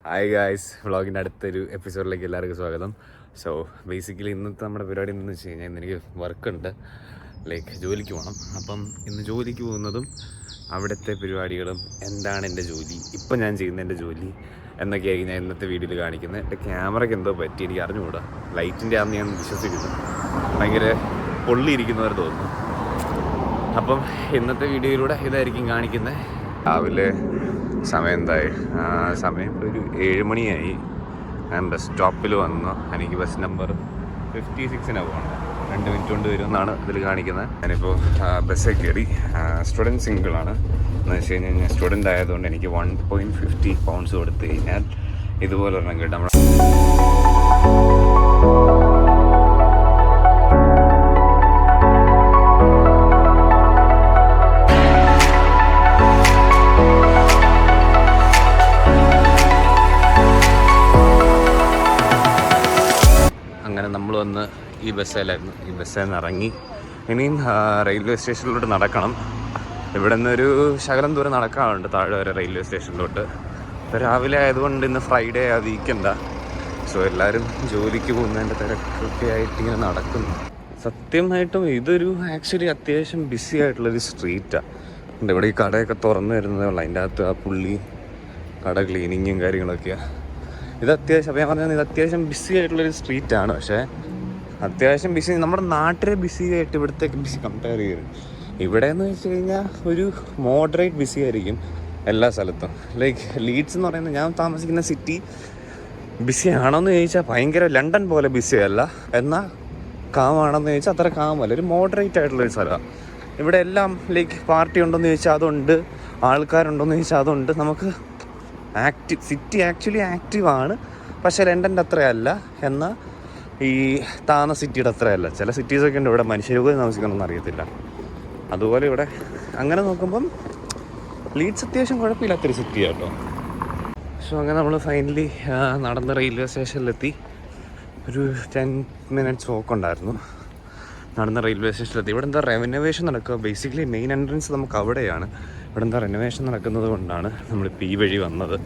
Hi guys, വ്ളോഗിൻ്റെ അടുത്തൊരു എപ്പിസോഡിലേക്ക് എല്ലാവർക്കും സ്വാഗതം. സോ ബേസിക്കലി ഇന്നത്തെ നമ്മുടെ പരിപാടി എന്താണെന്ന് വെച്ച് കഴിഞ്ഞാൽ ഇന്ന് എനിക്ക് വർക്കുണ്ട്, ലൈക്ക് ജോലിക്ക് പോകണം. അപ്പം ഇന്ന് ജോലിക്ക് പോകുന്നതും അവിടുത്തെ പരിപാടികളും എന്താണ് എൻ്റെ ജോലി, ഇപ്പം ഞാൻ ചെയ്യുന്ന എൻ്റെ ജോലി എന്നൊക്കെയായിരിക്കും ഞാൻ ഇന്നത്തെ വീഡിയോയിൽ കാണിക്കുന്നത്. എൻ്റെ ക്യാമറയ്ക്ക് എന്തോ പറ്റി, എനിക്ക് അറിഞ്ഞുകൂടാ. ലൈറ്റിൻ്റെ ആണെന്ന് ഞാൻ വിശ്വസിക്കുന്നു, ഭയങ്കര പൊള്ളിയിരിക്കുന്നവർ തോന്നുന്നു. അപ്പം ഇന്നത്തെ വീഡിയോയിലൂടെ ഇതായിരിക്കും കാണിക്കുന്നത്. രാവിലെ സമയം എന്തായി? സമയം ഒരു 7 മണിയായി. ഞാൻ ബസ് സ്റ്റോപ്പിൽ വന്നു. എനിക്ക് ബസ് നമ്പർ 56 പോകണം. 2 മിനിറ്റ് കൊണ്ട് വരുമെന്നാണ് ഇതിൽ കാണിക്കുന്നത്. ഞാനിപ്പോൾ ബസ്സിൽ കയറി. സ്റ്റുഡൻറ്റ് സിംഗിളാണ് എന്ന് വെച്ച് കഴിഞ്ഞാൽ ഞാൻ സ്റ്റുഡൻ്റ് ആയതുകൊണ്ട് എനിക്ക് 1.50 പൗണ്ട്സ് കൊടുത്തു കഴിഞ്ഞാൽ ഇതുപോലെ ഒരെണ്ണം കിട്ടും. നമ്മൾ വന്ന് ഈ ബസ്സിലായിരുന്നു. ഈ ബസ്സിൽ നിന്ന് ഇറങ്ങി ഇനിയും റെയിൽവേ സ്റ്റേഷനിലോട്ട് നടക്കണം. ഇവിടെ നിന്നൊരു ശകലം ദൂരം നടക്കാറുണ്ട് താഴെ വരെ റെയിൽവേ സ്റ്റേഷനിലോട്ട്. ഇപ്പോൾ രാവിലെ ആയതുകൊണ്ട് ഇന്ന് ഫ്രൈഡേ വീക്കെൻഡാ. സോ എല്ലാവരും ജോലിക്ക് പോകുന്നതിൻ്റെ തിരക്കൊക്കെ ആയിട്ട് ഇങ്ങനെ നടക്കുന്നു. സത്യമായിട്ടും ഇതൊരു ആക്ച്വലി അത്യാവശ്യം ബിസി ആയിട്ടുള്ളൊരു സ്ട്രീറ്റാണ്. ഇവിടെ ഈ കടയൊക്കെ തുറന്നു വരുന്നതേ ഉള്ളൂ. അതിൻ്റെ അകത്ത് ആ പുള്ളി കട ക്ലീനിങ്ങും കാര്യങ്ങളൊക്കെയാണ്. ഇത് അത്യാവശ്യം, അപ്പോൾ ഞാൻ പറഞ്ഞത് ഇത് അത്യാവശ്യം ബിസി ആയിട്ടുള്ളൊരു സ്ട്രീറ്റാണ്. പക്ഷേ അത്യാവശ്യം ബിസി, നമ്മുടെ നാട്ടിലെ ബിസി ആയിട്ട് ഇവിടുത്തേക്ക് ബിസി കമ്പയർ ചെയ്ത് ഇവിടെ എന്ന് വെച്ച് കഴിഞ്ഞാൽ ഒരു മോഡറേറ്റ് ബിസി ആയിരിക്കും എല്ലാ സ്ഥലത്തും. ലൈക്ക് ലീഡ്സ് എന്ന് പറയുന്നത്, ഞാൻ താമസിക്കുന്ന സിറ്റി ബിസി ആണോയെന്ന് ചോദിച്ചാൽ ഭയങ്കര ലണ്ടൻ പോലെ ബിസിയല്ല, എന്നാൽ കാമാണെന്ന് ചോദിച്ചാൽ അത്ര കാമല്ല. ഒരു മോഡറേറ്റ് ആയിട്ടുള്ളൊരു സ്ഥലമാണ്. ഇവിടെ എല്ലാം ലൈക്ക് പാർട്ടി ഉണ്ടോയെന്ന് ചോദിച്ചാൽ അതുണ്ട്, ആൾക്കാരുണ്ടോയെന്ന് ചോദിച്ചാൽ അതുണ്ട്. നമുക്ക് സിറ്റി ആക്ച്വലി ആക്റ്റീവാണ്, പക്ഷേ ലണ്ടൻ്റെ അത്രയല്ല, എന്നാൽ ഈ താന്ന സിറ്റിയുടെ അത്രയല്ല. ചില സിറ്റീസൊക്കെ ഉണ്ട് ഇവിടെ മനുഷ്യർ പോലും താമസിക്കണമെന്ന് അറിയത്തില്ല. അതുപോലെ ഇവിടെ അങ്ങനെ നോക്കുമ്പം ലീഡ്സ് അത്യാവശ്യം കുഴപ്പമില്ലാത്തൊരു സിറ്റി കേട്ടോ. സോ അങ്ങനെ നമ്മൾ ഫൈനലി നടന്ന് റെയിൽവേ സ്റ്റേഷനിലെത്തി. ഒരു 10 minutes വോക്കുണ്ടായിരുന്നു. നടന്ന റെയിൽവേ സ്റ്റേഷനിലെത്തി. ഇവിടെ എന്താ റെനോവേഷൻ നടക്കുക. ബേസിക്കലി മെയിൻ എൻട്രൻസ് നമുക്ക് അവിടെയാണ്. ഇവിടെ എന്താ റെനോവേഷൻ നടക്കുന്നത് കൊണ്ടാണ് നമ്മളിപ്പോൾ ഈ വഴി വന്നത്.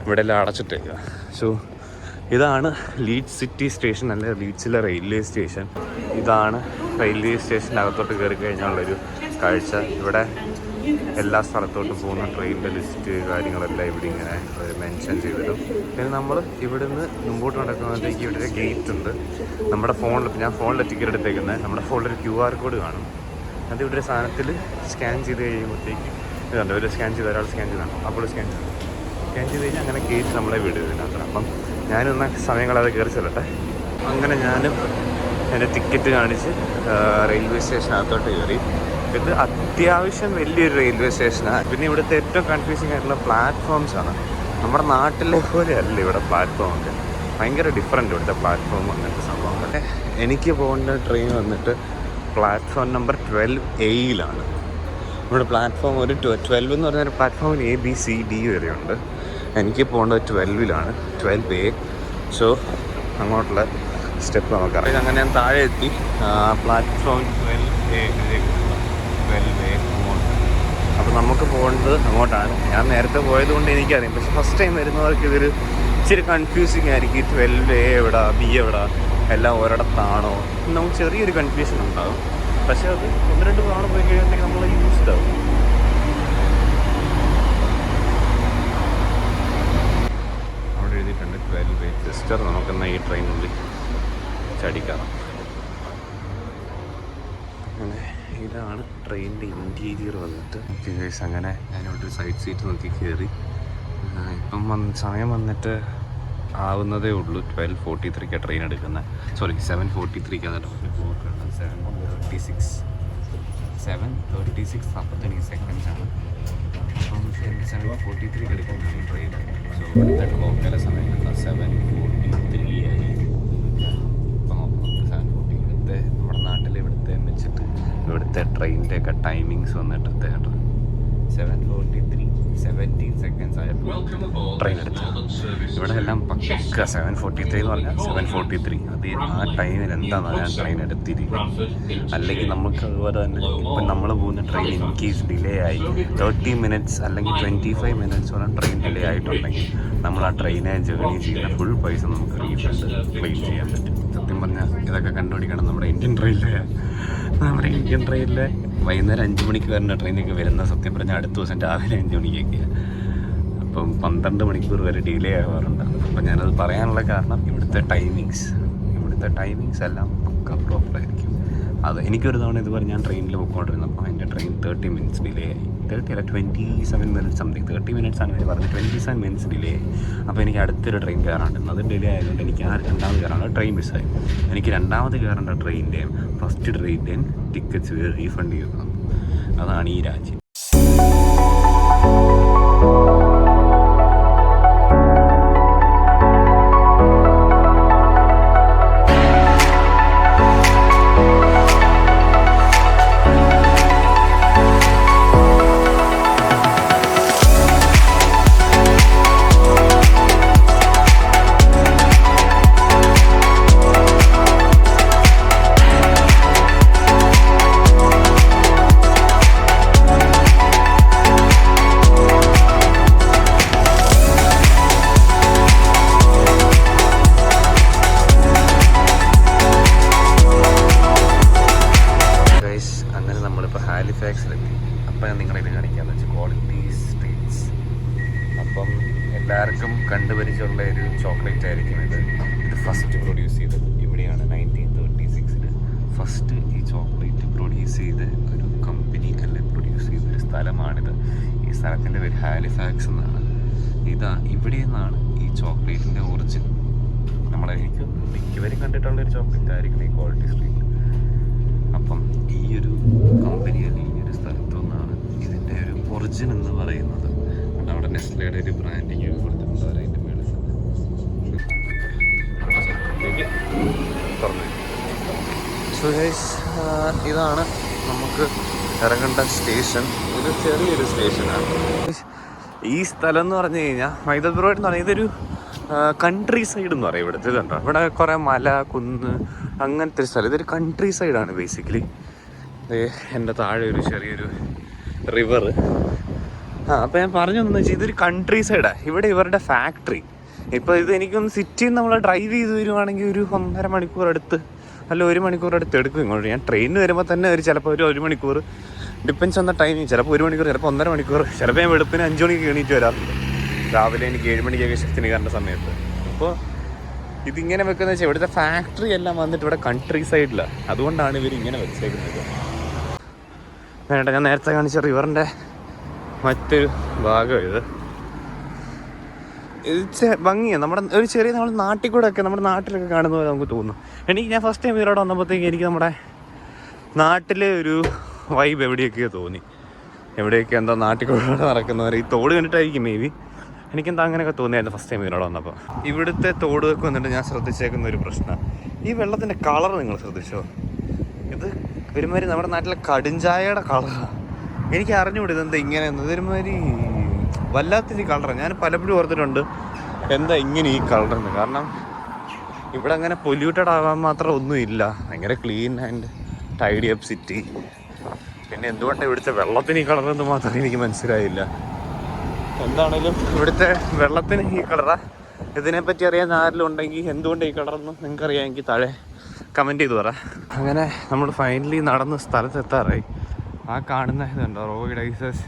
ഇവിടെ എല്ലാം അടച്ചിട്ടേക്കുക. സോ ഇതാണ് ലീഡ്സ് സിറ്റി സ്റ്റേഷൻ, അല്ലെ ലീഡ്സിലെ റെയിൽവേ സ്റ്റേഷൻ. ഇതാണ് റെയിൽവേ സ്റ്റേഷൻ്റെ അകത്തോട്ട് കയറി കഴിഞ്ഞുള്ളൊരു കാഴ്ച. ഇവിടെ എല്ലാ സ്ഥലത്തോട്ടും പോകുന്ന ട്രെയിനിൻ്റെ ലിസ്റ്റ് കാര്യങ്ങളെല്ലാം ഇവിടെ ഇങ്ങനെ മെൻഷൻ ചെയ്തിടും. പിന്നെ നമ്മൾ ഇവിടുന്ന് മുമ്പോട്ട് നടക്കുന്നതിലേക്ക് ഇവിടെ ഒരു ഗേറ്റ് ഉണ്ട്. നമ്മുടെ ഫോണിൽ, ഞാൻ ഫോണിൽ ടിക്കറ്റ് എടുത്തേക്കുന്നത്, നമ്മുടെ ഫോണിലൊരു QR കോഡ് കാണും. അത് ഇവിടെ ഒരു സാധനത്തിൽ സ്കാൻ ചെയ്ത് കഴിയുമ്പോഴത്തേക്ക് ഇതുണ്ട്. ഒരു സ്കാൻ ചെയ്ത് ഒരാൾ സ്കാൻ ചെയ്താണ്, അപ്പോൾ സ്കാൻ ചെയ്ത് കഴിഞ്ഞാൽ അങ്ങനെ ഗേറ്റ് നമ്മളെ വിടും ഇതിനകത്ത്. അപ്പം ഞാനൊന്ന് സമയങ്ങളത് കയറി ചെല്ലട്ടെ. അങ്ങനെ ഞാനും എൻ്റെ ടിക്കറ്റ് കാണിച്ച് റെയിൽവേ സ്റ്റേഷനകത്തോട്ട് കയറി. ഇത് അത്യാവശ്യം വലിയൊരു റെയിൽവേ സ്റ്റേഷനാണ്. പിന്നെ ഇവിടുത്തെ ഏറ്റവും കൺഫ്യൂസിങ് ആയിട്ടുള്ള പ്ലാറ്റ്ഫോംസാണ്. നമ്മുടെ നാട്ടിലെ പോലെ അല്ല ഇവിടെ പ്ലാറ്റ്ഫോമൊക്കെ, ഭയങ്കര ഡിഫറൻറ്റ് ഇവിടുത്തെ പ്ലാറ്റ്ഫോം അങ്ങനത്തെ സംഭവങ്ങൾ. എനിക്ക് പോകേണ്ട ട്രെയിൻ വന്നിട്ട് പ്ലാറ്റ്ഫോം നമ്പർ 12A ഇവിടെ പ്ലാറ്റ്ഫോം ഒരു 12 എന്ന് പറഞ്ഞൊരു പ്ലാറ്റ്ഫോമിൽ ABCD വരെയുണ്ട്. എനിക്ക് പോകേണ്ടത് 12 12A. സോ അങ്ങോട്ടുള്ള സ്റ്റെപ്പ് നമുക്കറിയാം. അങ്ങനെ ഞാൻ താഴെ എത്തി. പ്ലാറ്റ്ഫോം 12A അങ്ങോട്ട്. അപ്പോൾ നമുക്ക് പോകേണ്ടത് അങ്ങോട്ടാണ്. ഞാൻ നേരത്തെ പോയതുകൊണ്ട് എനിക്കറിയാം, പക്ഷേ ഫസ്റ്റ് ടൈം വരുന്നവർക്ക് ഇതൊരു ഇച്ചിരി കൺഫ്യൂസിങ് ആയിരിക്കും. 12A എവിടെ, B എവിടെ, എല്ലാം ഒരിടത്താണോ, നമുക്ക് ചെറിയൊരു കൺഫ്യൂഷൻ ഉണ്ടാകും. പക്ഷേ അത് 1-2 തവണ പോയി കഴിയുമ്പോഴത്തേക്ക് നമ്മൾ യൂസ്ഡ് ആവും. അവിടെ എഴുതിയിട്ടുണ്ട് 12A സിസ്റ്റർ. നമുക്കെന്നാൽ ഈ ട്രെയിനിൽ ചടിക്കണം. അങ്ങനെ ഇതാണ് ട്രെയിനിൻ്റെ ഇൻറ്റീരിയർ വന്നിട്ട്. അങ്ങനെ ഞാനിവിടെ സൈഡ് സീറ്റ് നോക്കി കയറി. ഇപ്പം സമയം വന്നിട്ട് ആവുന്നതേ ഉള്ളൂ. 12:43 ട്രെയിൻ എടുക്കുന്നത്. സോറി 7:43 7:36 40 സെക്കൻഡ്സാണ്. അപ്പം 7:43 എടുക്കുന്നതാണ് ട്രെയിൻ. സോ ഇവിടുത്തെ ക്ലോക്കിലെ സമയം 7:43 ആയി. ഇപ്പം നോക്കാം 7:40. ഇവിടുത്തെ നമ്മുടെ നാട്ടിലെ ഇവിടുത്തെ വെച്ചിട്ട് ഇവിടുത്തെ ട്രെയിനിൻ്റെയൊക്കെ ടൈമിങ്സ് വന്നിട്ട് 7:43 17 seconds ആയപ്പോൾ ട്രെയിൻ എടുത്തു. ഇവിടെ എല്ലാം പക്ക 7:43 എന്ന് പറഞ്ഞാൽ 7:43. അത് ആ ടൈമിൽ എന്താണെന്ന് ഞാൻ ട്രെയിൻ എടുത്തിരിക്കുന്നത്. അല്ലെങ്കിൽ നമുക്ക് അതുപോലെ തന്നെ ഇപ്പം നമ്മൾ പോകുന്ന ട്രെയിൻ ഇൻ കേസ് ഡിലേ ആയി 30 minutes അല്ലെങ്കിൽ 25 minutes ട്രെയിൻ ഡിലേ ആയിട്ടുണ്ടെങ്കിൽ നമ്മൾ ആ ട്രെയിനെ ജേർണി ചെയ്യുന്ന ഫുൾ പൈസ നമുക്ക് റീഫണ്ട് ക്ലെയിം ചെയ്യാൻ പറ്റും. സത്യം പറഞ്ഞാൽ ഇതൊക്കെ കണ്ടുപിടിക്കണം നമ്മുടെ ഇന്ത്യൻ ട്രെയിനിലെ വൈകുന്നേരം 5 മണിക്ക് വരുന്ന ട്രെയിനൊക്കെ വരുന്ന സത്യം പറഞ്ഞാൽ അടുത്ത ദിവസം രാവിലെ 5 മണിക്കൊക്കെയാണ്. അപ്പം 12 മണിക്കൂർ വരെ ഡിലേ ആവാറുണ്ട്. അപ്പം ഞാനത് പറയാനുള്ള കാരണം ഇവിടുത്തെ ടൈമിങ്സ് എല്ലാം പക്ക പ്രോപ്പറായിരിക്കും. അത് എനിക്കൊരു തവണ ഇതുപോലെ ഞാൻ ട്രെയിനിൽ പോയിക്കൊണ്ടിരുന്നപ്പോൾ എൻ്റെ ട്രെയിൻ 30 മിനിറ്റ്സ് ഡിലേ ആയി. 27 മിനിറ്റ്സ് സംതിങ് 30 മിനിറ്റ്സ് ആണ് പറഞ്ഞത്, 27 മിനിറ്റ്സ് ഡിലേ ആയി. അപ്പോൾ എനിക്ക് അടുത്തൊരു ട്രെയിൻ കയറാണ്ടിരുന്നു. അത് ഡിലേ ആയതുകൊണ്ട് എനിക്ക് രണ്ടാമത് കയറാനുള്ള ട്രെയിൻ മിസ്സായി. എനിക്ക് രണ്ടാമത് കയറേണ്ട ട്രെയിനിൻ്റെയും ഫസ്റ്റ് ട്രെയിനിൻ്റെയും ടിക്കറ്റ്സ് റീഫണ്ട് ചെയ്യണം. അതാണ് ഈ രാജ്യം. ഹാലിഫാക്സിലെത്തി. അപ്പം ഞാൻ നിങ്ങളിത് കാണിക്കാമെന്ന് വെച്ചാൽ ക്വാളിറ്റി സ്ട്രീറ്റ്സ്. അപ്പം എല്ലാവർക്കും കണ്ടുപരിച്ചുള്ള ഒരു ചോക്ലേറ്റ് ആയിരിക്കും ഇത് ഫസ്റ്റ് പ്രൊഡ്യൂസ് ചെയ്തത് ഇവിടെയാണ്. 1936 ഫസ്റ്റ് ഈ ചോക്ലേറ്റ് പ്രൊഡ്യൂസ് ചെയ്ത ഒരു കമ്പനി പ്രൊഡ്യൂസ് ചെയ്തൊരു സ്ഥലമാണിത്. ഈ സ്ഥലത്തിൻ്റെ പേര് ഹാലിഫാക്സ് എന്നാണ്. ഇവിടെ നിന്നാണ് ഈ ചോക്ലേറ്റിൻ്റെ ഒറിജിൻ. എനിക്ക് മിക്കവരും കണ്ടിട്ടുള്ളൊരു ചോക്ലേറ്റ് ആയിരിക്കും ഈ ക്വാളിറ്റി സ്ട്രീറ്റ്. അപ്പം ഈ ഒരു കമ്പനി അല്ലെങ്കിൽ ഈ ഒരു സ്ഥലത്തു നിന്നാണ് ഇതിൻ്റെ ഒരു ഒറിജിൻ എന്ന് പറയുന്നത്. അവിടെ നെസ്ലയുടെ ഒരു ബ്രാൻഡിങ് കൊടുത്തിട്ടുണ്ട് അതിൻ്റെ മേളിൽ. സോ ഗൈസ്, ഇതാണ് നമുക്ക് ഇറങ്ങേണ്ട സ്റ്റേഷൻ. ഇത് ചെറിയൊരു സ്റ്റേഷനാണ്. ഈ സ്ഥലം എന്ന് പറഞ്ഞു കഴിഞ്ഞാൽ മൈദൽപുറമായിട്ട് എന്ന് പറഞ്ഞാൽ ഇതൊരു കൺട്രി സൈഡ് എന്ന് പറയും. ഇവിടുത്തെ ഇതുണ്ടോ, ഇവിടെ കുറേ മല, കുന്ന്, അങ്ങനത്തെ ഒരു സ്ഥലം. ഇതൊരു കൺട്രി സൈഡാണ് ബേസിക്കലി. എൻ്റെ താഴെ ഒരു ചെറിയൊരു റിവർ. അപ്പോൾ ഞാൻ പറഞ്ഞു എന്ന് വെച്ചാൽ ഇതൊരു കൺട്രി സൈഡാണ്. ഇവിടെ ഇവരുടെ ഫാക്ടറി. ഇപ്പോൾ ഇത് എനിക്കൊന്ന് സിറ്റിയിൽ നമ്മൾ ഡ്രൈവ് ചെയ്ത് വരുവാണെങ്കിൽ ഒരു 1.5 മണിക്കൂർ അടുത്ത് അല്ല 1 മണിക്കൂർ അടുത്ത് എടുക്കും ഇങ്ങോട്ട്. ഞാൻ ട്രെയിനിന് വരുമ്പോൾ തന്നെ ചിലപ്പോൾ ഒരു മണിക്കൂർ, ഡിപ്പെൻസ് ഓൺ ദ ടൈമിങ്. ചിലപ്പോൾ 1 മണിക്കൂർ, ചിലപ്പോൾ 1.5 മണിക്കൂർ. ചിലപ്പോൾ ഞാൻ വെളുപ്പിന് 5 മണിക്ക് എണീറ്റ് വരാറുണ്ട്. രാവിലെ എനിക്ക് 7 മണിക്കൊക്കെ ഷിഫ്റ്റിന് കയറേണ്ട സമയത്ത്. അപ്പോൾ ഇതിങ്ങനെ വെക്കുന്നത് വെച്ചാൽ ഇവിടുത്തെ ഫാക്ടറി എല്ലാം വന്നിട്ട് ഇവിടെ കൺട്രി സൈഡിലാണ്. അതുകൊണ്ടാണ് ഇവരിങ്ങനെ വെച്ചേക്കുന്നത്. വേണ്ട, ഞാൻ നേരത്തെ കാണിച്ച റിവറിൻ്റെ മറ്റൊരു ഭാഗം ഇത് ഭംഗിയാണ്. നമ്മുടെ ഒരു ചെറിയ നമ്മൾ നാട്ടിൽ കൂടെ ഒക്കെ നമ്മുടെ നാട്ടിലൊക്കെ കാണുന്ന പോലെ നമുക്ക് തോന്നും. ഞാൻ ഫസ്റ്റ് ടൈം ഇവരോട് വന്നപ്പോഴത്തേക്ക് എനിക്ക് നമ്മുടെ നാട്ടിലെ ഒരു വൈബ് എവിടെയൊക്കെയോ തോന്നി. എവിടെയൊക്കെ എന്തോ നാട്ടിൽ കൂടെ നടക്കുന്നവർ ഈ തോട് കണ്ടിട്ടായിരിക്കും മേ ബി. എനിക്കെന്താ അങ്ങനെയൊക്കെ തോന്നിയായിരുന്നു ഫസ്റ്റ് ടൈം ഇതിനോട് വന്നപ്പോൾ. ഇവിടുത്തെ തോടുകൾക്ക് വന്നിട്ട് ഞാൻ ശ്രദ്ധിച്ചേക്കുന്ന ഒരു പ്രശ്നം, ഈ വെള്ളത്തിൻ്റെ കളർ നിങ്ങൾ ശ്രദ്ധിച്ചോ? ഇത് ഒരുമാതിരി നമ്മുടെ നാട്ടിലെ കടുംചായയുടെ കളറാണ്. എനിക്ക് അറിഞ്ഞുകൂടി ഇതെന്താ ഇങ്ങനെ. ഇതൊരുമാതിരി വല്ലാത്തൊരു കളറാണ്. ഞാൻ പലപ്പോഴും ഓർത്തിട്ടുണ്ട് എന്താ ഇങ്ങനെ ഈ കളറെന്ന്. കാരണം ഇവിടെ അങ്ങനെ പൊല്യൂട്ടഡ് ആകാൻ മാത്രം ഒന്നുമില്ല. ഭയങ്കര clean and tidy up city. പിന്നെ എന്തുകൊണ്ടാണ് ഇവിടുത്തെ വെള്ളത്തിന് ഈ കളറെന്ന് മാത്രം എനിക്ക് മനസ്സിലായില്ല. എന്താണേലും ഇവിടുത്തെ വെള്ളത്തിന് ഈ കളറാ. ഇതിനെപ്പറ്റി അറിയാൻ ആരെങ്കിലും ഉണ്ടെങ്കിൽ എന്തുകൊണ്ട് ഈ കളറെന്ന് നിങ്ങൾക്ക് അറിയാമെങ്കിൽ താഴെ കമൻറ്റ് ചെയ്ത് പറ. അങ്ങനെ നമ്മൾ ഫൈനലി നടന്ന് സ്ഥലത്തെത്താറായി. ആ കാണുന്ന ഇതുണ്ടോ റോഡ് ഐസസ്,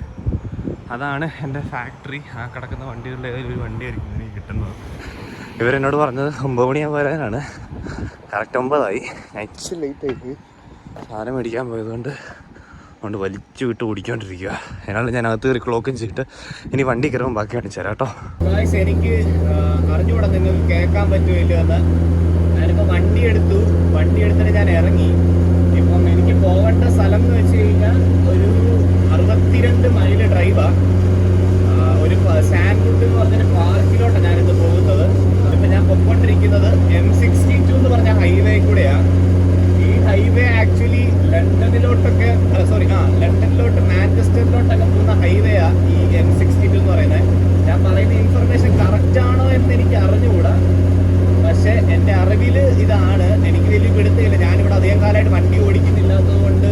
അതാണ് എൻ്റെ ഫാക്ടറി. ആ കിടക്കുന്ന വണ്ടികളുടെ ഏതൊരു വണ്ടിയായിരിക്കും എനിക്ക് കിട്ടുന്നത്. ഇവരെന്നോട് പറഞ്ഞത് 9 മണിയാകുമ്പോൾ വരാനാണ്. കറക്റ്റ് 9 ആയി. ഇച്ചിരി ലേറ്റായി സാധനം മേടിക്കാൻ പോയതുകൊണ്ട് വലിച്ചു വിട്ട് ഓടിക്കൊണ്ടിരിക്കുക. അതിനാണ് ഞാൻ അകത്ത് കയറി ക്ലോക്കും ചെയ്തിട്ട് ഇനി വണ്ടി കയറുമ്പോൾ ബാക്കി കാണിച്ചു തരാം കേട്ടോ. എനിക്ക് അറിഞ്ഞുകൂടാ നിങ്ങൾക്ക് കേൾക്കാൻ പറ്റുമില്ല എന്ന്. ഞാനിപ്പോൾ വണ്ടി എടുത്തിട്ട് ഞാൻ ഇറങ്ങി. ഇപ്പം എനിക്ക് പോകേണ്ട സ്ഥലം എന്ന് വെച്ച് കഴിഞ്ഞാൽ ഒരു 62 മൈൽ ഡ്രൈവാണ്. ഒരു സാൻഡ്വുഡ് എന്ന് പറഞ്ഞൊരു പാർക്കിലോട്ടാണ് ഞാനിന്ന് പോകുന്നത്. ഇപ്പം ഞാൻ പൊയ്ക്കൊണ്ടിരിക്കുന്നത് M62 എന്ന് പറഞ്ഞ ഹൈവേ കൂടെയാണ്. ഈ ഹൈവേ ആക്ച്വലി ലണ്ടനിലോട്ട് മാഞ്ചസ്റ്ററിലോട്ടൊക്കെ പോകുന്ന ഹൈവേയാണ് ഈ M62 എന്ന് പറയുന്നത്. ഞാൻ പറയുന്ന ഇൻഫർമേഷൻ കറക്റ്റ് ആണോ എന്ന് എനിക്ക് അറിഞ്ഞുകൂടാ. പക്ഷെ എൻ്റെ അറിവിൽ ഇതാണ്. എനിക്ക് വലിയ പിടുത്തമില്ല. ഞാനിവിടെ അധികം കാലമായിട്ട് വണ്ടി ഓടിക്കുന്നില്ലാത്തത് കൊണ്ട്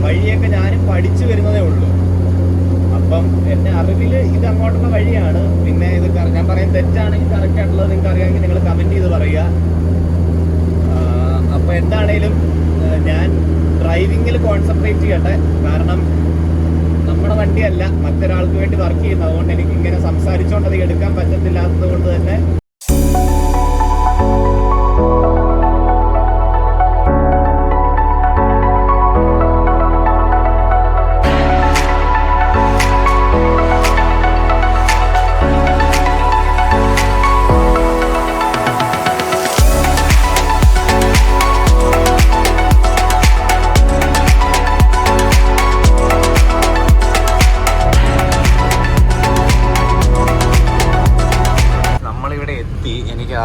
വഴിയൊക്കെ ഞാനും പഠിച്ചു വരുന്നതേ ഉള്ളൂ. അപ്പം എൻ്റെ അറിവിൽ ഇത് അങ്ങോട്ടുള്ള വഴിയാണ്. പിന്നെ ഇത് ഞാൻ പറയാൻ തെറ്റാണെങ്കിൽ കറക്റ്റ് ആയിട്ടുള്ളത് നിങ്ങൾക്ക് അറിയാമെങ്കിൽ നിങ്ങൾ കമൻറ്റ് ചെയ്ത് പറയുക. അപ്പോൾ എന്താണേലും ഞാൻ ഡ്രൈവിങ്ങിൽ കോൺസെൻട്രേറ്റ് ചെയ്യട്ടെ. കാരണം നമ്മുടെ വണ്ടിയല്ല, മറ്റൊരാൾക്ക് വേണ്ടി വർക്ക് ചെയ്യുന്നത്. അതുകൊണ്ട് എനിക്ക് ഇങ്ങനെ സംസാരിച്ചുകൊണ്ട് അത് എടുക്കാൻ പറ്റത്തില്ലാത്തത് കൊണ്ട് തന്നെ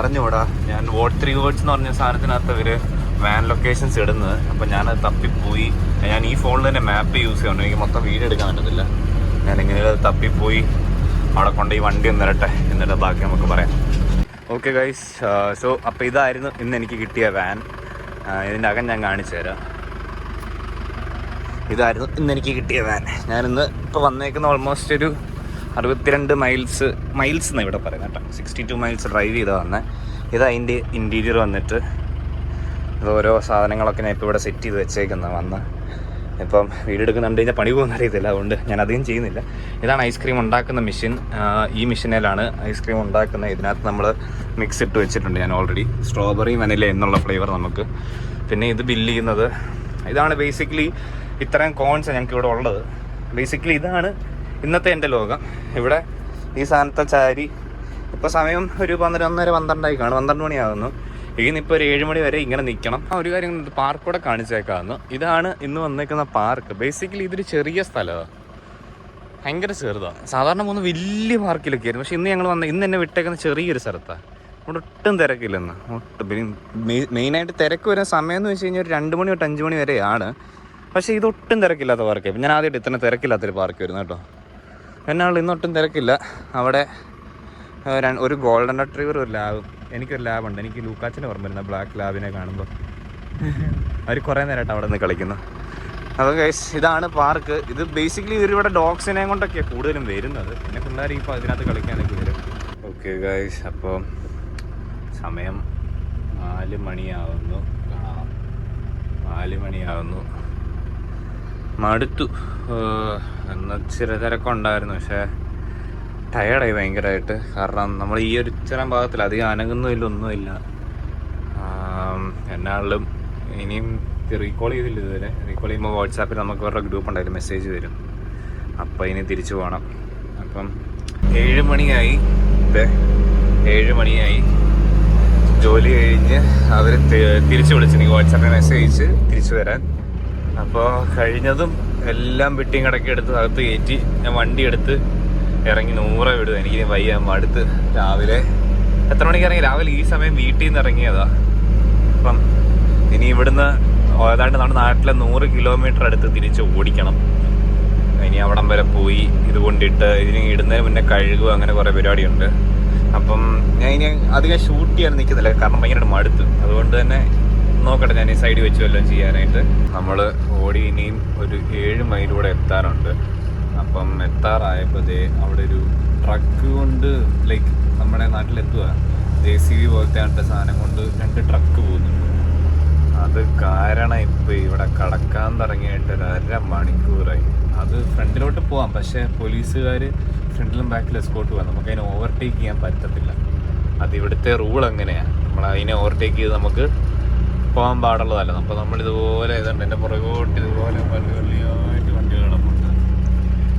അറിഞ്ഞുകൂടാ. ഞാൻ വോട്ട് 3 വേർഡ്സ് എന്ന് പറഞ്ഞ സാധനത്തിനകത്ത് ഇവർ വാൻ ലൊക്കേഷൻസ് ഇടുന്നത്. അപ്പം ഞാനത് തപ്പിപ്പോയി. ഞാൻ ഈ ഫോണിൽ തന്നെ മാപ്പ് യൂസ് ചെയ്യുന്നുണ്ട്. എനിക്ക് മൊത്തം വീഡിയോ എടുക്കാൻ പറ്റത്തില്ല. ഞാൻ ഇങ്ങനെ തപ്പിപ്പോയി അവിടെ കൊണ്ട് ഈ വണ്ടി ഒന്ന് ഇരട്ടെ, എന്നിട്ട് ബാക്കി നമുക്ക് പറയാം. ഓക്കെ ഗൈസ്, സോ അപ്പോൾ ഇതായിരുന്നു ഇന്ന് എനിക്ക് കിട്ടിയ വാൻ. ഇതിൻ്റെ അകം ഞാൻ കാണിച്ചു തരാം. ഇതായിരുന്നു ഇന്ന് എനിക്ക് കിട്ടിയ വാൻ. ഞാനിന്ന് ഇപ്പോൾ വന്നേക്കുന്ന ഓൾമോസ്റ്റ് ഒരു 62 മൈൽസ് എന്നാണ് ഇവിടെ പറയുന്നത് കേട്ടോ. 62 മൈൽസ് ഡ്രൈവ് ചെയ്താൽ വന്നത്. ഇത് അതിൻ്റെ ഇൻറ്റീരിയർ വന്നിട്ട് ഇത് ഓരോ സാധനങ്ങളൊക്കെ ഞാൻ ഇപ്പോൾ ഇവിടെ സെറ്റ് ചെയ്ത് വെച്ചേക്കുന്ന വന്ന്. ഇപ്പം വീഡിയോ എടുക്കുന്നുണ്ട് കഴിഞ്ഞാൽ പണി പോകുന്ന അറിയത്തില്ല, അതുകൊണ്ട് ഞാൻ അധികം ചെയ്യുന്നില്ല. ഇതാണ് ഐസ്ക്രീം ഉണ്ടാക്കുന്ന മെഷീൻ. ഈ മെഷീനിലാണ് ഐസ്ക്രീം ഉണ്ടാക്കുന്നത്. ഇതിനകത്ത് നമ്മൾ മിക്സ് ഇട്ട് വെച്ചിട്ടുണ്ട് ഞാൻ ഓൾറെഡി. സ്ട്രോബെറി വനില എന്നുള്ള ഫ്ലേവർ നമുക്ക്. പിന്നെ ഇത് ബില്ല് ചെയ്യുന്നത് ഇതാണ്. ബേസിക്കലി ഇത്രയും കോൺസ് ഞങ്ങൾക്ക് ഇവിടെ ഉള്ളത്. ബേസിക്കലി ഇതാണ് ഇന്നത്തെ എൻ്റെ ലോകം. ഇവിടെ ഈ സാധനത്തെ ചാരി ഇപ്പോൾ സമയം ഒരു 11:30-12 കാണും. 12 മണിയാകുന്നു. ഇന്നിപ്പോൾ ഒരു 7 മണി വരെ ഇങ്ങനെ നിൽക്കണം. ഒരു കാര്യം പാർക്കൂടെ കാണിച്ചേക്കാവുന്നു. ഇതാണ് ഇന്ന് വന്നേക്കുന്ന പാർക്ക്. ബേസിക്കലി ഇതൊരു ചെറിയ സ്ഥലമാണ്, ഭയങ്കര ചെറുതാണ്. സാധാരണ പോകുന്ന വലിയ പാർക്കിലൊക്കെ ആയിരുന്നു. പക്ഷേ ഇന്ന് ഞങ്ങൾ ഇന്ന് എന്നെ വിട്ടേക്കുന്ന ചെറിയൊരു സ്ഥലത്താണ്. ഇവിടെ ഒട്ടും തിരക്കില്ലെന്ന്. ഒട്ടും മെയിനായിട്ട് തിരക്ക് വരുന്ന സമയം എന്ന് വെച്ച് കഴിഞ്ഞാൽ ഒരു 2 മണി തൊട്ട് 5 മണി വരെയാണ്. പക്ഷേ ഇതൊട്ടും തിരക്കില്ലാത്ത പാർക്ക്. ഞാൻ ആദ്യമായിട്ട് ഇത്ര തിരക്കില്ലാത്തൊരു പാർക്ക് വരുന്നു കേട്ടോ. എന്നാൾ ഇന്നൊട്ടും തിരക്കില്ല. അവിടെ ഒരു ഗോൾഡൻ റിട്രീവർ, ഒരു ലാബ്. എനിക്കൊരു ലാബുണ്ട്. എനിക്ക് ലൂക്കാച്ചിനെ ഓർമ്മ വരുന്ന ബ്ലാക്ക് ലാബിനെ കാണുമ്പോൾ. അവർ കുറേ നേരമായിട്ട് അവിടെ നിന്ന് കളിക്കുന്നു. അപ്പോൾ ഗൈസ് ഇതാണ് പാർക്ക്. ഇത് ബേസിക്കലി ഇവരിവിടെ ഡോഗ്സിനെ കൊണ്ടൊക്കെയാണ് കൂടുതലും വരുന്നത്. പിന്നെ പിള്ളേർ ഇപ്പോൾ അതിനകത്ത് കളിക്കാനൊക്കെ വരും. ഓക്കെ ഗൈസ്, അപ്പോൾ സമയം 4 മണിയാവുന്നു. 4 മണിയാവുന്നു. മടുത്തു. ഇച്ചിരി തിരക്കുണ്ടായിരുന്നു, പക്ഷേ ടയേർഡായി ഭയങ്കരമായിട്ട്. കാരണം നമ്മൾ ഈ ഒരു ഇച്ചിരി ഭാഗത്തിൽ അധികം അനങ്ങുന്നില്ല, ഒന്നുമില്ല. എന്നാളും ഇനിയും റീകോൾ ചെയ്തില്ല ഇതുവരെ. റീകോൾ ചെയ്യുമ്പോൾ വാട്സാപ്പിൽ നമുക്ക് അവരുടെ ഗ്രൂപ്പ് ഉണ്ടായാലും മെസ്സേജ് വരും. അപ്പോൾ ഇനി തിരിച്ചു പോകണം. അപ്പം 7 മണിയായി. 7 മണിയായി. ജോലി കഴിഞ്ഞ് അവർ തിരിച്ചു വിളിച്ചു. എനിക്ക് വാട്സാപ്പിൽ മെസ്സേജ് അയച്ച് തിരിച്ചു വരാൻ. അപ്പോൾ കഴിഞ്ഞതും എല്ലാം വിട്ടിയും കിടക്കി എടുത്ത് അകത്ത് കയറ്റി ഞാൻ വണ്ടി എടുത്ത് ഇറങ്ങി 100 വിടുക. എനിക്ക് വയ്യ, അടുത്ത് രാവിലെ എത്ര മണിക്ക് ഇറങ്ങി? രാവിലെ ഈ സമയം വീട്ടിൽ നിന്ന് ഇറങ്ങിയതാ. അപ്പം ഇനി ഇവിടുന്ന് ഏതാണ്ട് നമ്മുടെ നാട്ടിലെ 100 കിലോമീറ്റർ അടുത്ത് തിരിച്ച് ഓടിക്കണം. ഇനി അവിടം വരെ പോയി ഇത് കൊണ്ടിട്ട് ഇതിന് ഇടുന്നതിന് മുന്നേ കഴുകുക, അങ്ങനെ കുറേ പരിപാടിയുണ്ട്. അപ്പം ഞാൻ ഇനി അധികം ഷൂട്ട് ചെയ്യാൻ നിൽക്കുന്നില്ല, കാരണം ഭയങ്കര മടുത്ത്. അതുകൊണ്ട് തന്നെ നോക്കട്ടെ, ഞാൻ ഈ സൈഡിൽ വെച്ച് വല്ലതും ചെയ്യാനായിട്ട്. നമ്മൾ ഓടി ഇനിയും ഒരു 7 മൈലൂടെ എത്താനുണ്ട്. അപ്പം എത്താറായപ്പോൾ അവിടെ ഒരു ട്രക്ക് കൊണ്ട്, ലൈക്ക് നമ്മുടെ നാട്ടിലെത്തുക, JCB പോലത്തെ സാധനം കൊണ്ട് 2 ട്രക്ക് പോകുന്നുണ്ട്. അത് കാരണം ഇപ്പോൾ ഇവിടെ കടക്കാൻ തുടങ്ങിയിട്ട് ഒരു 1/2 മണിക്കൂറായി. അത് ഫ്രണ്ടിലോട്ട് പോവാം, പക്ഷേ പോലീസുകാർ ഫ്രണ്ടിലും ബാക്കിലും എസ്കോർട്ട് പോകാം. നമുക്കതിനെ ഓവർടേക്ക് ചെയ്യാൻ പറ്റത്തില്ല. അത് ഇവിടുത്തെ റൂൾ എങ്ങനെയാണ്. നമ്മൾ അതിനെ ഓവർടേക്ക് ചെയ്ത് നമുക്ക് പോകാൻ പാടുള്ളതല്ല. അപ്പോൾ നമ്മളിതുപോലെ ഇതുണ്ട്, എൻ്റെ പുറകോട്ട് ഇതുപോലെ വലിയായിട്ട് വണ്ടി കിടപ്പുണ്ട്.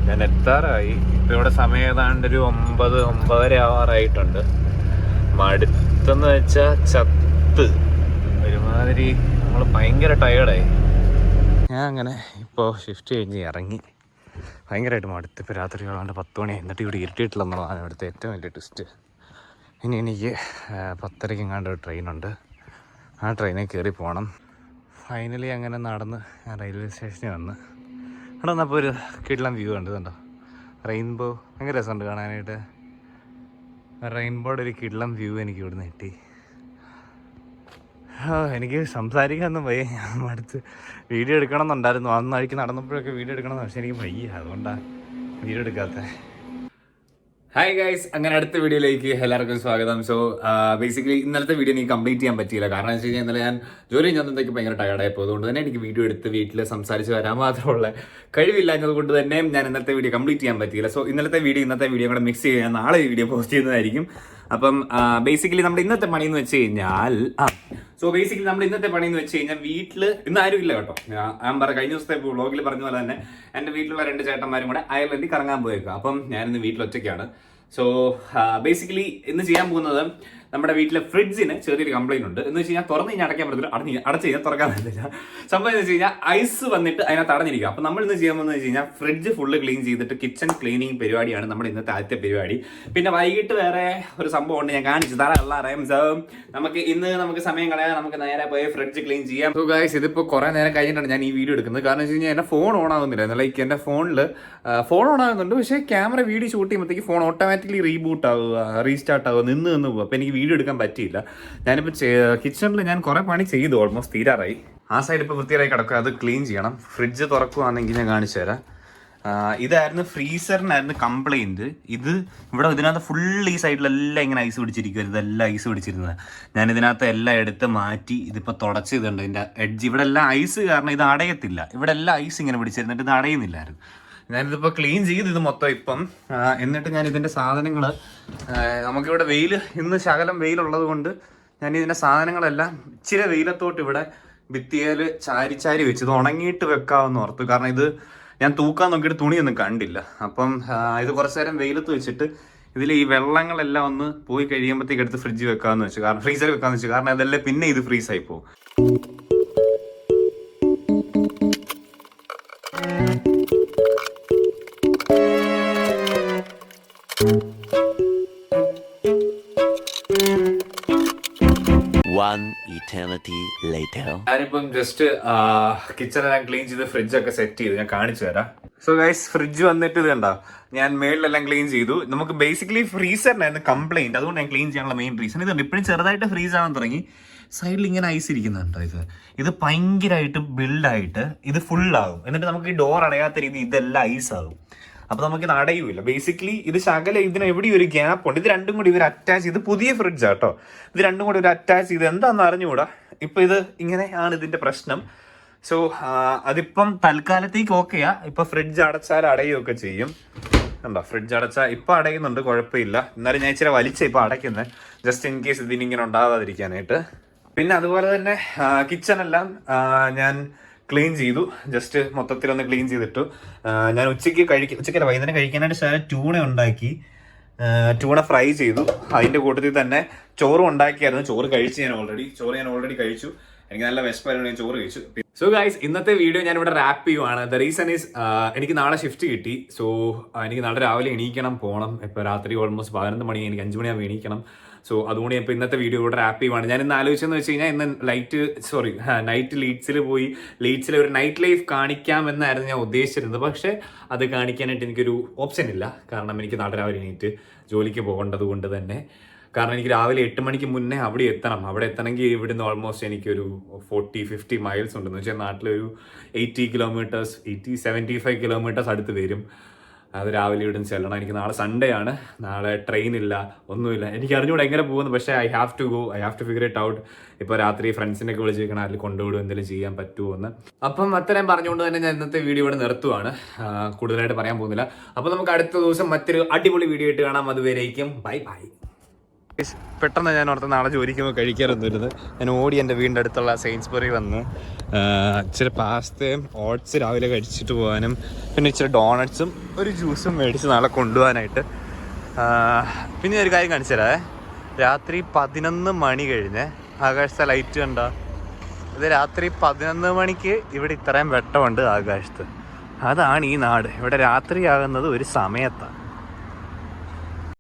ഞാൻ എത്താറായി. ഇപ്പോൾ ഇവിടെ സമയം ഏതാണ്ട് ഒരു 9-9:30 ആവാറായിട്ടുണ്ട്. മടുത്തെന്ന് വെച്ചാൽ ചത്ത് ഒരുമാതിരി നമ്മൾ ഭയങ്കര ടയേർഡായി. ഞാൻ അങ്ങനെ ഇപ്പോൾ ഷിഫ്റ്റ് കഴിഞ്ഞ് ഇറങ്ങി. ഭയങ്കരമായിട്ട് മടുത്ത്. ഇപ്പോൾ രാത്രി ആണ്ട് 10 മണി. എന്നിട്ട് ഇവിടെ ഇരുട്ടിയിട്ടില്ലെന്നുള്ളതാണ് ഇവിടുത്തെ ഏറ്റവും വലിയ ട്വിസ്റ്റ്. ഇനി എനിക്ക് 10:30 എങ്ങാണ്ട് ഒരു ട്രെയിനുണ്ട്. ആ ട്രെയിനിൽ കയറി പോകണം. ഫൈനലി അങ്ങനെ നടന്ന് ഞാൻ റെയിൽവേ സ്റ്റേഷനിൽ വന്ന് അവിടെ വന്നപ്പോൾ ഒരു കിടിലം വ്യൂ ഉണ്ട്. ഇതുണ്ടോ, റെയിൻബോ. ഭയങ്കര രസമുണ്ട് കാണാനായിട്ട്. റെയിൻബോയുടെ ഒരു കിടിലം വ്യൂ എനിക്ക് ഇവിടുന്ന് കിട്ടി. എനിക്ക് സംസാരിക്കാനൊന്നും വയ്യ. ഞാൻ അടുത്ത് വീഡിയോ എടുക്കണം എന്നുണ്ടായിരുന്നു. അന്ന് വഴിക്ക് നടന്നപ്പോഴൊക്കെ വീഡിയോ എടുക്കണം, പക്ഷേ എനിക്ക് വയ്യ. അതുകൊണ്ടാണ് വീഡിയോ എടുക്കാത്ത. ഹായ് ഗൈസ്, അങ്ങനെ അടുത്ത വീഡിയോയിലേക്ക് എല്ലാവർക്കും സ്വാഗതം. സോ ബേസിക്കലി ഇന്നലത്തെ വീഡിയോ എനിക്ക് കംപ്ലീറ്റ് ചെയ്യാൻ പറ്റിയില്ല. കാരണം എന്ന് വെച്ച് കഴിഞ്ഞാൽ ഇന്നലെ ഞാൻ ജോലി ചെയ്യുന്നതൊക്കെ ഭയങ്കര ടയർഡായപ്പോൾ അതുകൊണ്ട് തന്നെ എനിക്ക് വീഡിയോ എടുത്ത് വീട്ടിൽ സംസാരിച്ച് വരാൻ മാത്രമുള്ള കഴിവില്ലാഞ്ഞത് കൊണ്ട് തന്നെ ഞാൻ ഇന്നത്തെ വീഡിയോ കംപ്ലീറ്റ് ചെയ്യാൻ പറ്റിയില്ല. സോ ഇന്നത്തെ വീഡിയോ കൂടെ മിക്സ് ചെയ്ത് ഞാൻ നാളെ വീഡിയോ പോസ്റ്റ് ചെയ്യുന്നതായിരിക്കും. അപ്പം ബേസിക്കലി നമ്മുടെ ഇന്നത്തെ പണിയെന്ന് വെച്ച് കഴിഞ്ഞാൽ വീട്ടിൽ ഇന്ന് ആരും ഇല്ല കേട്ടോ. ഞാൻ കഴിഞ്ഞ ദിവസത്തെ വ്ളോഗിൽ പറഞ്ഞ പോലെ തന്നെ എൻ്റെ വീട്ടിലുള്ള 2 ചേട്ടന്മാരും കൂടെ അയർലൻഡിൽ കറങ്ങാൻ പോയേക്കാം. അപ്പം ഞാനിന്ന് വീട്ടിൽ ഒറ്റയ്ക്കാണ്. സോ ബേസിക്കലി ഇന്ന് ചെയ്യാൻ പോകുന്നത്, നമ്മുടെ വീട്ടിലെ ഫ്രിഡ്ജിന് ചെറിയൊരു കംപ്ലൈന്റ് ഉണ്ട്. എന്ന് വെച്ച് കഴിഞ്ഞാൽ തുറന്ന് കഴിഞ്ഞാൽ അടയ്ക്കാൻ പറ്റത്തില്ല, അടച്ച് കഴിഞ്ഞാൽ തുറക്കാൻ പറ്റില്ല. സംഭവം എന്ന് വെച്ച് കഴിഞ്ഞാൽ ഐസ് വന്നിട്ട് അതിനകത്ത് അടഞ്ഞിരിക്കുക. അപ്പം നമ്മൾ ഇന്ന് ചെയ്യാൻ പോകുന്നത് വെച്ച് കഴിഞ്ഞാൽ ഫ്രിഡ്ജ് ഫുള്ള് ക്ലീൻ ചെയ്തിട്ട് കിച്ചൺ ക്ലീനിങ് പരിപാടിയാണ് നമ്മുടെ ഇന്നത്തെ ആദ്യത്തെ പരിപാടി. പിന്നെ വൈകിട്ട് വേറെ ഒരു സംഭവം ഉണ്ട്, ഞാൻ കാണിച്ചു തരാം. നമുക്ക് സമയം കളയാൻ നമുക്ക് നേരെ പോയി ഫ്രിഡ്ജ് ക്ലീൻ ചെയ്യാം. സോ ഗൈസ്, ഇതിപ്പോൾ കുറേ നേരം കഴിഞ്ഞിട്ടാണ് ഞാൻ ഈ വീഡിയോ എടുക്കുന്നത്. കാരണം വെച്ച് കഴിഞ്ഞാൽ എൻ്റെ ഫോൺ ഓൺ ആകുന്നില്ല. ലൈക്ക് എൻ്റെ ഫോണിൽ ഫോൺ ഓൺ ആകുന്നുണ്ട്, പക്ഷേ ക്യാമറ വീഡിയോ ഷൂട്ട് ചെയ്യുമ്പോഴത്തേക്ക് ഫോൺ ഓട്ടോമാറ്റിക്കലി റീബൂട്ട് ആവുക, റീസ്റ്റാർട്ട് ആവുക, നിന്ന് പോകുക. അപ്പോൾ എനിക്ക് വീഡിയോ എടുക്കാൻ പറ്റിയില്ല. ഞാനിപ്പോൾ കിച്ചണിൽ ഞാൻ കുറേ പണി ചെയ്തു, ഓൾമോസ്റ്റ് തീരാറായി. ആ സൈഡ് ഇപ്പോൾ വൃത്തിയായി കിടക്കുക, അത് ക്ലീൻ ചെയ്യണം. ഫ്രിഡ്ജ് തുറക്കുകയാണെങ്കിൽ ഞാൻ കാണിച്ചു തരാം. ഇതായിരുന്നു ഫ്രീസറിനായിരുന്നു കംപ്ലൈൻറ്റ്. ഇതിനകത്ത് ഫുൾ ഈ സൈഡിലെല്ലാം ഇങ്ങനെ ഐസ് പിടിച്ചിരിക്കും. ഇതെല്ലാം ഐസ് പിടിച്ചിരുന്നത് ഞാൻ ഇതിനകത്ത് എല്ലാം എടുത്ത് മാറ്റി ഇതിപ്പോൾ തുടച്ച് ഇതുണ്ട്. ഇതിൻ്റെ എഡ്ജ് ഇവിടെ എല്ലാം ഐസ് കാരണം ഇത് അടയത്തില്ല. ഇവിടെ എല്ലാം ഐസ് ഇങ്ങനെ പിടിച്ചിരുന്നിട്ട് ഇത് അടയുന്നില്ലായിരുന്നു. ഞാനിതിപ്പോൾ ക്ലീൻ ചെയ്ത് ഇത് മൊത്തം ഇപ്പം. എന്നിട്ട് ഞാൻ ഇതിൻ്റെ സാധനങ്ങൾ, നമുക്കിവിടെ ഇന്ന് ശകലം വെയിലുള്ളത് കൊണ്ട് ഞാൻ ഇതിൻ്റെ സാധനങ്ങളെല്ലാം ഇച്ചിരി വെയിലത്തോട്ട് ഇവിടെ ഭിത്തിയിൽ ചാരി വെച്ച് ഇത് ഉണങ്ങിയിട്ട് വെക്കാമെന്ന് ഓർത്തു. കാരണം ഇത് ഞാൻ തൂക്കാൻ നോക്കിയിട്ട് തുണിയൊന്നും കണ്ടില്ല. അപ്പം ഇത് കുറച്ച് നേരം വെയിലത്ത് വെച്ചിട്ട് ഇതിൽ ഈ വെള്ളങ്ങളെല്ലാം ഒന്ന് പോയി കഴിയുമ്പോഴത്തേക്ക് എടുത്ത് ഫ്രിഡ്ജ് വെക്കാമെന്ന് വെച്ചു. കാരണം ഫ്രീസറിൽ വെക്കാമെന്ന് വെച്ചു. കാരണം അതെല്ലാം പിന്നെ ഇത് ഫ്രീസായി പോകും. ഞാനിപ്പം ജസ്റ്റ് കിച്ചണെല്ലാം ക്ലീൻ ചെയ്ത് ഫ്രിഡ്ജൊക്കെ സെറ്റ് ചെയ്ത് ഞാൻ കാണിച്ചു തരാം. സോ ഗൈസ്, ഫ്രിഡ്ജ് വന്നിട്ട് ഇത് കണ്ടോ, ഞാൻ മേളിലെല്ലാം ക്ലീൻ ചെയ്തു. നമുക്ക് ബേസിക്കലി ഫ്രീസറിനായിരുന്നു കംപ്ലൈന്റ്, അതുകൊണ്ട് ഞാൻ ക്ലീൻ ചെയ്യാനുള്ള മെയിൻ റീസൺ ഇതുണ്ട്. ഇപ്പോഴും ചെറുതായിട്ട് ഫ്രീസ് ആവാൻ തുടങ്ങി. സൈഡിൽ ഇങ്ങനെ ഐസ് ഇരിക്കുന്നുണ്ടോ, ഇത് ഭയങ്കരമായിട്ട് ബിൽഡായിട്ട് ഇത് ഫുള്ളാകും. എന്നിട്ട് നമുക്ക് ഈ ഡോർ അടയാത്ത രീതി ഇതെല്ലാം ഐസ് ആകും. അപ്പോൾ നമുക്കിത് അടയൂല. ബേസിക്കലി ഇത് ഇതിന് എവിടെയും ഒരു ഗ്യാപ്പ് ഉണ്ട്. ഇത് രണ്ടും കൂടി ഇവർ അറ്റാച്ച് ചെയ്ത്, പുതിയ ഫ്രിഡ്ജ് കേട്ടോ, ഇത് രണ്ടും കൂടി ഒരു അറ്റാച്ച് ചെയ്ത് എന്താണെന്ന് അറിഞ്ഞുകൂടാ. ഇപ്പം ഇത് ഇങ്ങനെയാണ് ഇതിൻ്റെ പ്രശ്നം. സോ അതിപ്പം തൽക്കാലത്തേക്ക് ഓക്കെയാ. ഇപ്പം ഫ്രിഡ്ജ് അടച്ചാൽ അടയുകയൊക്കെ ചെയ്യും. കണ്ടോ, ഫ്രിഡ്ജ് അടച്ചാൽ ഇപ്പം അടയുന്നുണ്ട്, കുഴപ്പമില്ല. എന്നാലും ഞാൻ ഇച്ചിരി ഇപ്പം അടയ്ക്കുന്നത്, ജസ്റ്റ് ഇൻ കേസ് ഇതിനിങ്ങനെ ഉണ്ടാകാതിരിക്കാനായിട്ട്. പിന്നെ അതുപോലെ തന്നെ കിച്ചണെല്ലാം ക്ലീൻ ചെയ്തു. ജസ്റ്റ് മൊത്തത്തിലൊന്ന് ക്ലീൻ ചെയ്തിട്ടു. ഞാൻ ഉച്ചയ്ക്കല്ല വൈകുന്നേരം കഴിക്കാനായിട്ട് ട്യൂണ ഉണ്ടാക്കി. ട്യൂണ ഫ്രൈ ചെയ്തു. അതിൻ്റെ കൂട്ടത്തിൽ തന്നെ ചോറും ഉണ്ടാക്കിയായിരുന്നു. ചോറ് ഞാൻ ഓൾറെഡി കഴിച്ചു. എനിക്ക് നല്ല വിശപ്പായിരുന്നു, ഞാൻ ചോറ് കഴിച്ചു. സോ ഗൈസ്, ഇന്നത്തെ വീഡിയോ ഞാൻ ഇവിടെ റാപ്പ് ചെയ്യുവാണ്. ദ റീസൺ ഈസ്, എനിക്ക് നാളെ ഷിഫ്റ്റ് കിട്ടി. സോ എനിക്ക് നാളെ രാവിലെ എണീക്കണം, പോകണം. ഇപ്പോൾ രാത്രി ഓൾമോസ്റ്റ് 11 മണി, എനിക്ക് 5 മണിയാകുമ്പോൾ എണീക്കണം. സോ അതുകൊണ്ട് ഇപ്പോൾ ഇന്നത്തെ വീഡിയോ ഇവിടെ റാപ്പ് ചെയ്യുവാണ്. ഞാൻ ഇന്ന് ആലോചിച്ചെന്ന് വെച്ച് കഴിഞ്ഞാൽ ഇന്ന് നൈറ്റ് ലീഡ്സിലെ ഒരു നൈറ്റ് ലൈഫ് കാണിക്കാമെന്നായിരുന്നു ഞാൻ ഉദ്ദേശിച്ചിരുന്നത്. പക്ഷേ അത് കാണിക്കാനായിട്ട് എനിക്കൊരു ഓപ്ഷൻ ഇല്ല. കാരണം എനിക്ക് നാളെ രാവിലെ എണീറ്റ് ജോലിക്ക് പോകേണ്ടത് കൊണ്ട് തന്നെ. കാരണം എനിക്ക് രാവിലെ 8 മണിക്ക് മുന്നേ അവിടെ എത്തണം. അവിടെ എത്തണമെങ്കിൽ ഇവിടുന്ന് ഓൾമോസ്റ്റ് എനിക്കൊരു 40-50 മൈൽസ് ഉണ്ടെന്ന് വെച്ചാൽ നാട്ടിലൊരു 75 കിലോമീറ്റേഴ്സ് അടുത്ത് വരും. അത് രാവിലെ ഇവിടുന്ന് ചെല്ലണം. എനിക്ക് നാളെ സൺഡേ ആണ്, നാളെ ട്രെയിൻ ഇല്ല, ഒന്നുമില്ല. എനിക്ക് അറിഞ്ഞുകൂടെ എങ്ങനെ പോകുന്നു. പക്ഷേ I have to figure it out. ഇപ്പോൾ രാത്രി ഫ്രണ്ട്സിനൊക്കെ വിളിച്ചിരിക്കണം, അതിൽ കൊണ്ടുവിടും, എന്തെങ്കിലും ചെയ്യാൻ പറ്റുമോ എന്ന്. അപ്പം അത്രയും പറഞ്ഞുകൊണ്ട് തന്നെ ഞാൻ ഇന്നത്തെ വീഡിയോ ഇവിടെ നിർത്തുവാണ്. കൂടുതലായിട്ട് പറയാൻ പോകുന്നില്ല. അപ്പോൾ നമുക്ക് അടുത്ത ദിവസം മറ്റൊരു അടിപൊളി വീഡിയോ ആയിട്ട് കാണാം. അതുവരേക്കും ബൈ. പെട്ടെന്ന് ഞാൻ ഓർത്ത് നാളെ ജോലിക്കുമ്പോൾ കഴിക്കാറൊന്നുമിരുന്നത്. ഞാൻ ഓടി എൻ്റെ വീടിൻ്റെ അടുത്തുള്ള സെയിൻസ്ബറി വന്ന് ഇച്ചിരി പാസ്തയും ഓട്സ് രാവിലെ കഴിച്ചിട്ട് പോകാനും പിന്നെ ഇച്ചിരി ഡോണറ്റ്സും ഒരു ജ്യൂസും മേടിച്ച് നാളെ കൊണ്ടുപോകാനായിട്ട്. പിന്നെ ഒരു കാര്യം കാണിച്ചു തരാവേ. രാത്രി 11 മണി കഴിഞ്ഞ് ആകാശത്തെ ലൈറ്റ് കണ്ടോ. ഇത് രാത്രി 11 മണിക്ക് ഇവിടെ ഇത്രയും വെട്ടമുണ്ട് ആകാശത്ത്. അതാണ് ഈ നാട്. ഇവിടെ രാത്രിയാകുന്നത് ഒരു സമയത്താണ്.